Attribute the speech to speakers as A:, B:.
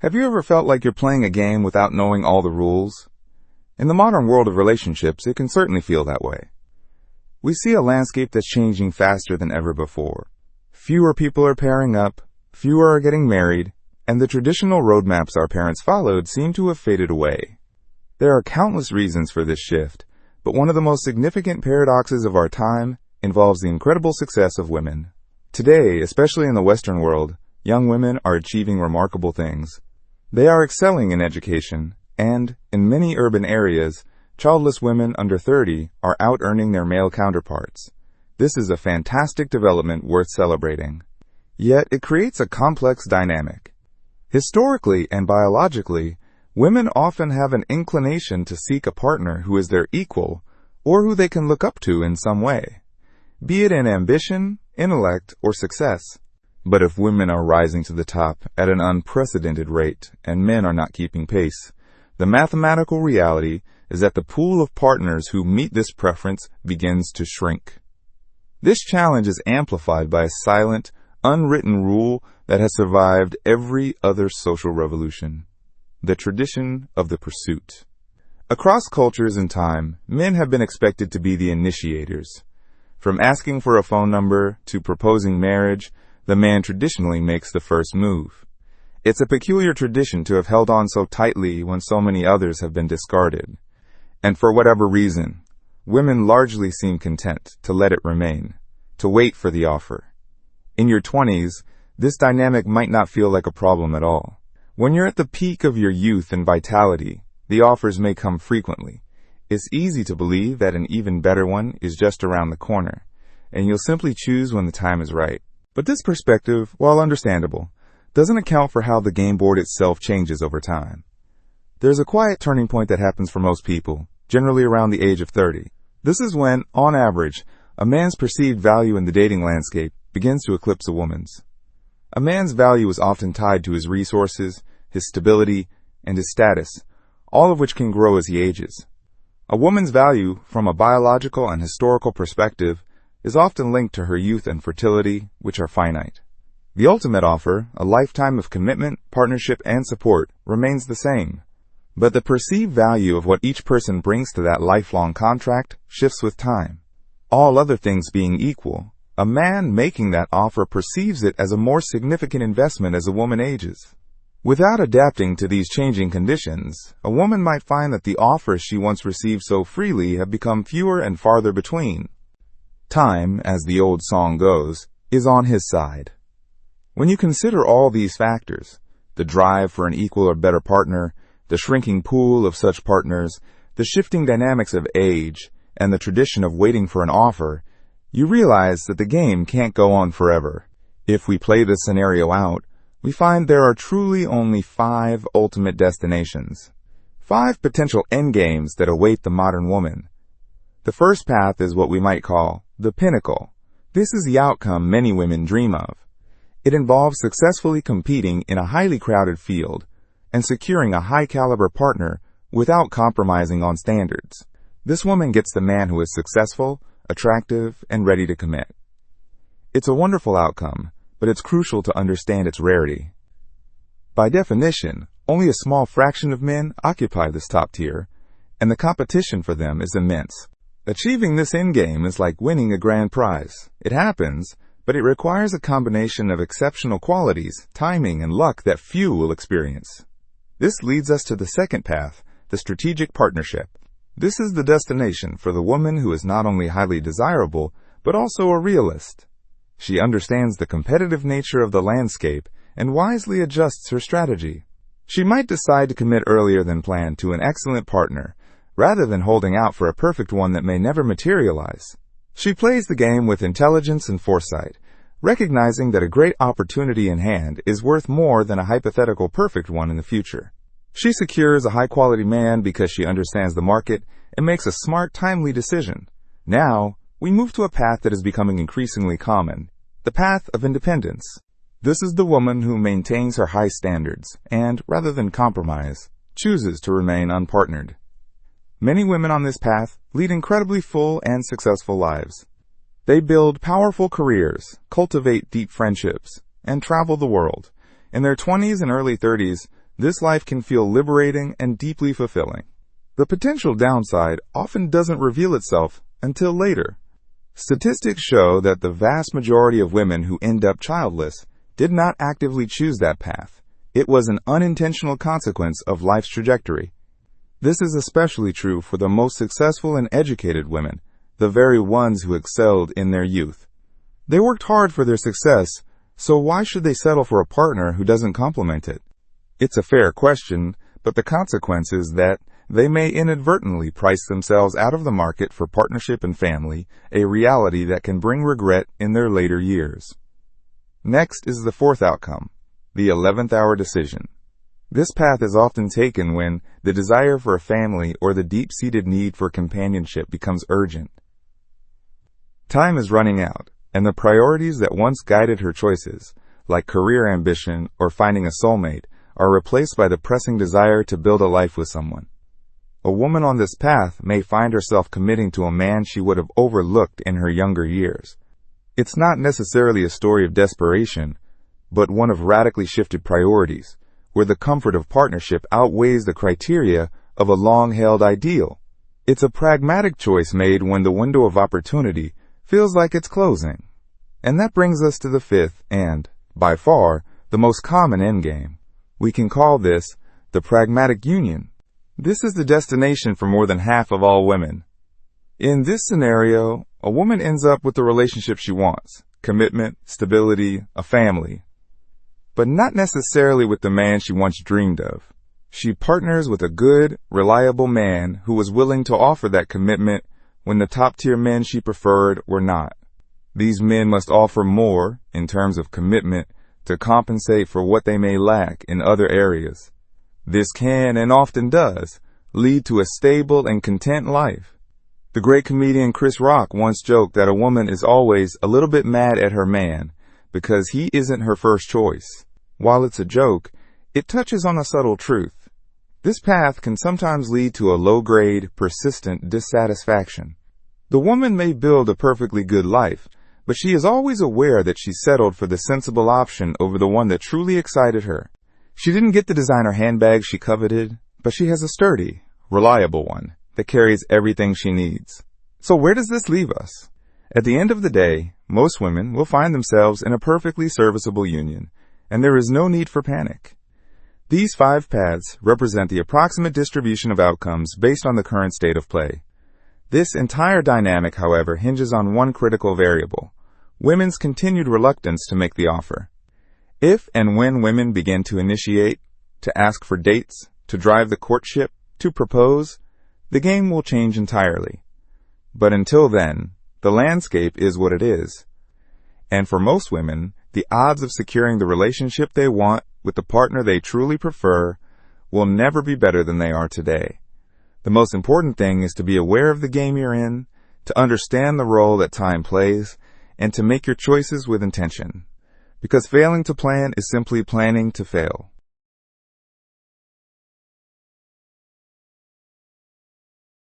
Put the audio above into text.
A: Have you ever felt like you're playing a game without knowing all the rules? In the modern world of relationships, it can certainly feel that way. We see a landscape that's changing faster than ever before. Fewer people are pairing up, fewer are getting married, and the traditional roadmaps our parents followed seem to have faded away. There are countless reasons for this shift, but one of the most significant paradoxes of our time involves the incredible success of women. Today, especially in the Western world, young women are achieving remarkable things. They are excelling in education, and, in many urban areas, childless women under 30 are out-earning their male counterparts. This is a fantastic development worth celebrating. Yet, it creates a complex dynamic. Historically and biologically, women often have an inclination to seek a partner who is their equal or who they can look up to in some way, be it in ambition, intellect, or success. But if women are rising to the top at an unprecedented rate and men are not keeping pace, the mathematical reality is that the pool of partners who meet this preference begins to shrink. This challenge is amplified by a silent, unwritten rule that has survived every other social revolution: the tradition of the pursuit. Across cultures and time, men have been expected to be the initiators. From asking for a phone number to proposing marriage, the man traditionally makes the first move. It's a peculiar tradition to have held on so tightly when so many others have been discarded. And for whatever reason, women largely seem content to let it remain, to wait for the offer. In your 20s, this dynamic might not feel like a problem at all. When you're at the peak of your youth and vitality, the offers may come frequently. It's easy to believe that an even better one is just around the corner, and you'll simply choose when the time is right. But this perspective, while understandable, doesn't account for how the game board itself changes over time. There's a quiet turning point that happens for most people, generally around the age of 30. This is when, on average, a man's perceived value in the dating landscape begins to eclipse a woman's. A man's value is often tied to his resources, his stability, and his status, all of which can grow as he ages. A woman's value, from a biological and historical perspective, is often linked to her youth and fertility, which are finite. The ultimate offer, a lifetime of commitment, partnership, and support, remains the same. But the perceived value of what each person brings to that lifelong contract shifts with time. All other things being equal, a man making that offer perceives it as a more significant investment as a woman ages. Without adapting to these changing conditions, a woman might find that the offers she once received so freely have become fewer and farther between. Time, as the old song goes, is on his side. When you consider all these factors, the drive for an equal or better partner, the shrinking pool of such partners, the shifting dynamics of age, and the tradition of waiting for an offer, you realize that the game can't go on forever. If we play this scenario out, we find there are truly only 5 ultimate destinations, 5 potential endgames that await the modern woman. The first path is what we might call the pinnacle. This is the outcome many women dream of. It involves successfully competing in a highly crowded field and securing a high-caliber partner without compromising on standards. This woman gets the man who is successful, attractive, and ready to commit. It's a wonderful outcome, but it's crucial to understand its rarity. By definition, only a small fraction of men occupy this top tier, and the competition for them is immense. Achieving this endgame is like winning a grand prize. It happens, but it requires a combination of exceptional qualities, timing, and luck that few will experience. This leads us to the second path, the strategic partnership. This is the destination for the woman who is not only highly desirable, but also a realist. She understands the competitive nature of the landscape and wisely adjusts her strategy. She might decide to commit earlier than planned to an excellent partner, rather than holding out for a perfect one that may never materialize. She plays the game with intelligence and foresight, recognizing that a great opportunity in hand is worth more than a hypothetical perfect one in the future. She secures a high-quality man because she understands the market and makes a smart, timely decision. Now, we move to a path that is becoming increasingly common, the path of independence. This is the woman who maintains her high standards and, rather than compromise, chooses to remain unpartnered. Many women on this path lead incredibly full and successful lives. They build powerful careers, cultivate deep friendships, and travel the world. In their 20s and early 30s, This life can feel liberating and deeply fulfilling. The potential downside often doesn't reveal itself until later. Statistics show that the vast majority of women who end up childless did not actively choose that path. It was an unintentional consequence of life's trajectory. This is especially true for the most successful and educated women, the very ones who excelled in their youth. They worked hard for their success, so why should they settle for a partner who doesn't complement it? It's a fair question, but the consequence is that they may inadvertently price themselves out of the market for partnership and family, a reality that can bring regret in their later years. Next is the fourth outcome, the 11th hour decision. This path is often taken when the desire for a family or the deep-seated need for companionship becomes urgent. Time is running out, and the priorities that once guided her choices, like career ambition or finding a soulmate, are replaced by the pressing desire to build a life with someone. A woman on this path may find herself committing to a man she would have overlooked in her younger years. It's not necessarily a story of desperation, but one of radically shifted priorities, where the comfort of partnership outweighs the criteria of a long-held ideal. It's a pragmatic choice made when the window of opportunity feels like it's closing. And that brings us to the fifth and, by far, the most common endgame. We can call this the pragmatic union. This is the destination for more than half of all women. In this scenario, a woman ends up with the relationship she wants, commitment, stability, a family, but not necessarily with the man she once dreamed of. She partners with a good, reliable man who was willing to offer that commitment when the top-tier men she preferred were not. These men must offer more, in terms of commitment, to compensate for what they may lack in other areas. This can, and often does, lead to a stable and content life. The great comedian Chris Rock once joked that a woman is always a little bit mad at her man because he isn't her first choice. While it's a joke, it touches on a subtle truth. This path can sometimes lead to a low-grade, persistent dissatisfaction. The woman may build a perfectly good life, but she is always aware that she settled for the sensible option over the one that truly excited her. She didn't get the designer handbag she coveted, but she has a sturdy, reliable one that carries everything she needs. So where does this leave us? At the end of the day, most women will find themselves in a perfectly serviceable union, and there is no need for panic. These 5 paths represent the approximate distribution of outcomes based on the current state of play. This entire dynamic, however, hinges on one critical variable: women's continued reluctance to make the offer. If and when women begin to initiate, to ask for dates, to drive the courtship, to propose, the game will change entirely. But until then, the landscape is what it is. And for most women, the odds of securing the relationship they want with the partner they truly prefer will never be better than they are today. The most important thing is to be aware of the game you're in, to understand the role that time plays, and to make your choices with intention. Because failing to plan is simply planning to fail.